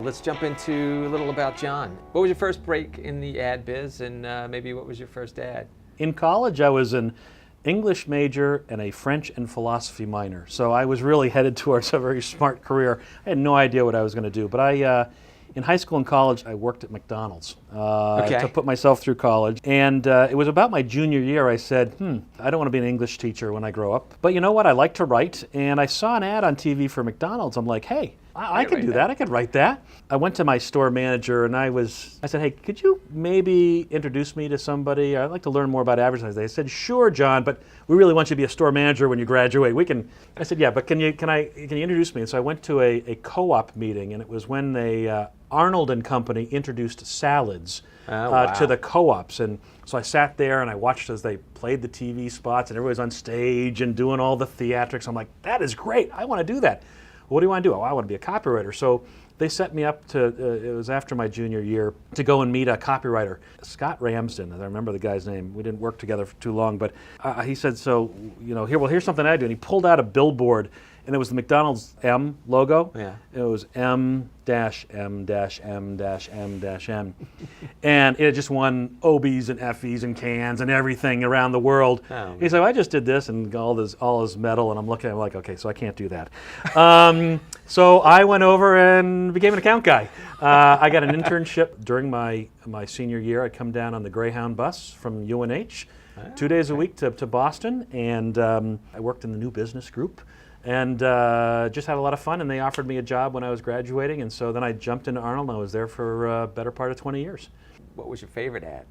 Let's jump into a little about John. What was your first break in the ad biz, and maybe what was your first ad? In college, I was an English major and a French and philosophy minor. So I was really headed towards a very smart career. I had no idea what I was going to do. But in high school and college, I worked at McDonald's to put myself through college. And it was about my junior year I said, I don't want to be an English teacher when I grow up. But you know what? I like to write. And I saw an ad on TV for McDonald's. I'm like, hey, I could do that. I could write that. I went to my store manager and I said, hey, could you maybe introduce me to somebody? I'd like to learn more about advertising. They said, sure, John, but we really want you to be a store manager when you graduate. I said, yeah, but can you introduce me? And so I went to a co-op meeting, and it was when Arnold and Company introduced salads to the co-ops. And so I sat there and I watched as they played the TV spots and everybody was on stage and doing all the theatrics. I'm like, that is great. I want to do that. What do you want to do? Oh, I want to be a copywriter. So they set me up to, it was after my junior year, to go and meet a copywriter. Scott Ramsden, I remember the guy's name. We didn't work together for too long, but he said, so, here's something I do. And he pulled out a billboard, and it was the McDonald's M logo. Yeah. It was M-M-M-M. And it just won Obies and Effies and cans and everything around the world. Oh, he said, I just did this and all his metal, and I'm looking at him like, okay, so I can't do that. So I went over and became an account guy. I got an internship during my senior year. I'd come down on the Greyhound bus from UNH 2 days a week to Boston, and I worked in the new business group. And just had a lot of fun, and they offered me a job when I was graduating, and so then I jumped into Arnold, and I was there for a better part of 20 years. What was your favorite ad?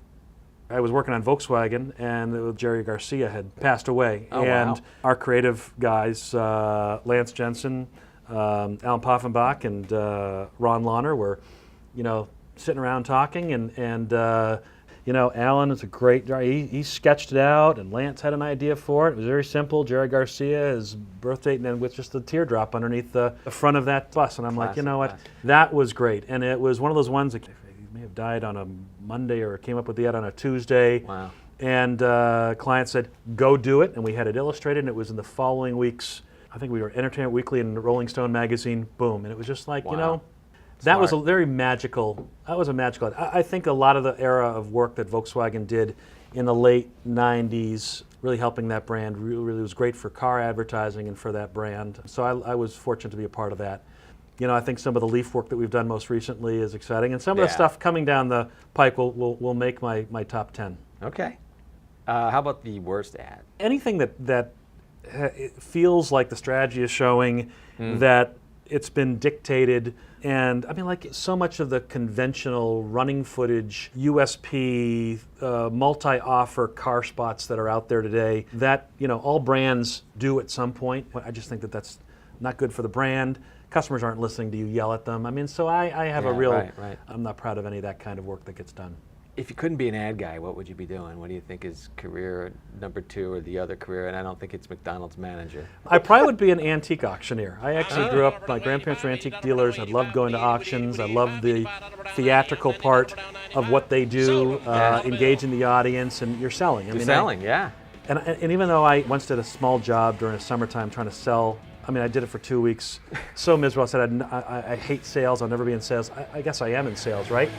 I was working on Volkswagen, and Jerry Garcia had passed away. Oh, and wow. Our creative guys, Lance Jensen, Alan Poffenbach, and Ron Launer were, sitting around talking, and Alan is a great guy. He sketched it out, and Lance had an idea for it. It was very simple. Jerry Garcia, his birth date, and then with just a teardrop underneath the front of that bus. And I'm like, you know what? That was great. And it was one of those ones that he may have died on a Monday or came up with the ad on a Tuesday. Wow. And client said, go do it. And we had it illustrated, and it was in the following weeks. I think we were Entertainment Weekly and Rolling Stone magazine. Boom. And it was just like, that was a very magical, I think a lot of the era of work that Volkswagen did in the late 90s, really helping that brand, really was great for car advertising and for that brand. So I was fortunate to be a part of that. I think some of the Leaf work that we've done most recently is exciting, and some of the stuff coming down the pike will make my top 10. Okay. How about the worst ad? Anything that it feels like the strategy is showing that it's been dictated. And I mean, like so much of the conventional running footage, USP, multi-offer car spots that are out there today, that all brands do at some point. I just think that that's not good for the brand. Customers aren't listening to you yell at them. I mean, so I have a real, right. I'm not proud of any of that kind of work that gets done. If you couldn't be an ad guy, what would you be doing? What do you think is career number 2 or the other career? And I don't think it's McDonald's manager. I probably would be an antique auctioneer. I actually grew up, my grandparents were antique dealers. I loved going to auctions. I loved the theatrical part of what they do, engaging the audience, and you're selling. You're selling, yeah. And even though I once did a small job during the summertime trying to sell, I did it for 2 weeks, so miserable. I said, I hate sales, I'll never be in sales. I guess I am in sales, right?